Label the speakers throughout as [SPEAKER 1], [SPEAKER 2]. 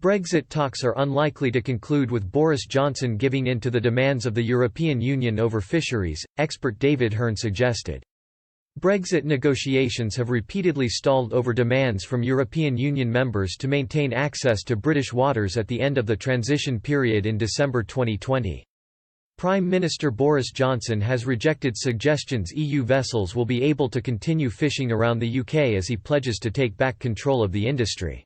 [SPEAKER 1] Brexit talks are unlikely to conclude with Boris Johnson giving in to the demands of the European Union over fisheries, expert David Hearn suggested. Brexit negotiations have repeatedly stalled over demands from European Union members to maintain access to British waters at the end of the transition period in December 2020. Prime Minister Boris Johnson has rejected suggestions EU vessels will be able to continue fishing around the UK as he pledges to take back control of the industry.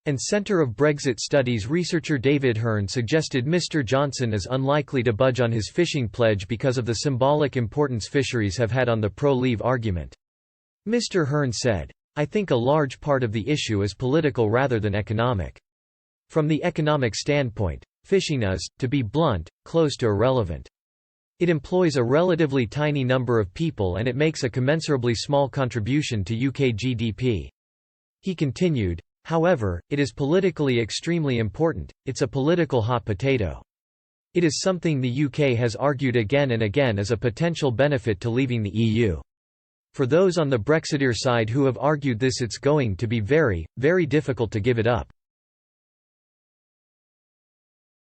[SPEAKER 1] And Centre of Brexit Studies researcher David Hearn suggested Mr Johnson is unlikely to budge on his fishing pledge because of the symbolic importance fisheries have had on the pro-leave argument. Mr Hearn said, "I think a large part of the issue is political rather than economic. From the economic standpoint, fishing is, to be blunt, close to irrelevant. It employs a relatively tiny number of people and it makes a commensurably small contribution to UK GDP." He continued, "However, it is politically extremely important, it's a political hot potato. It is something the UK has argued again and again as a potential benefit to leaving the EU. For those on the Brexiteer side who have argued this, it's going to be very, very difficult to give it up."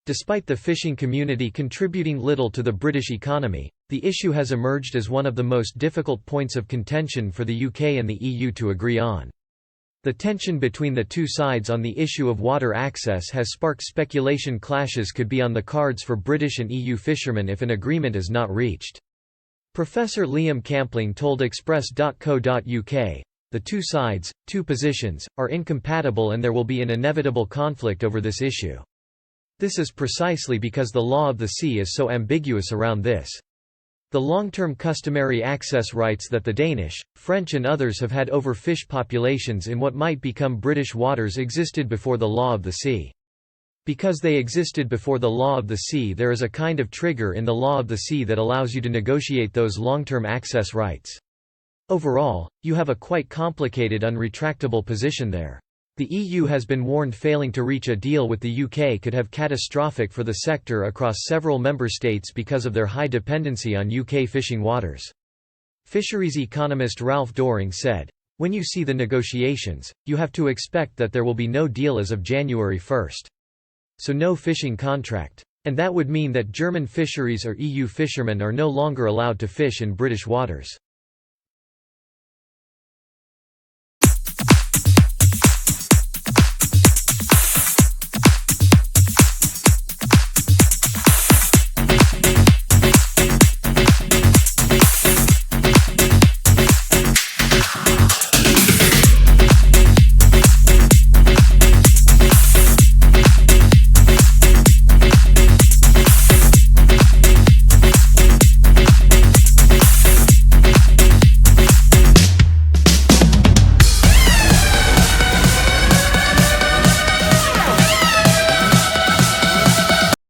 [SPEAKER 1] Despite the fishing community contributing little to the British economy, the issue has emerged as one of the most difficult points of contention for the UK and the EU to agree on. The tension between the two sides on the issue of water access has sparked speculation clashes could be on the cards for British and EU fishermen if an agreement is not reached. Professor Liam Campling told Express.co.uk, "The two sides, two positions, are incompatible and there will be an inevitable conflict over this issue. This is precisely because the law of the sea is so ambiguous around this. The long-term customary access rights that the Danish, French and others have had over fish populations in what might become British waters existed before the law of the sea. Because they existed before the law of the sea, there is a kind of trigger in the law of the sea that allows you to negotiate those long-term access rights. Overall, you have a quite complicated unretractable position there. The EU has been warned failing to reach a deal with the UK could have catastrophic for the sector across several member states because of their high dependency on UK fishing waters." Fisheries economist Ralph Doring said, "When you see the negotiations, you have to expect that there will be no deal as of January 1. So no fishing contract. And that would mean that German fisheries or EU fishermen are no longer allowed to fish in British waters.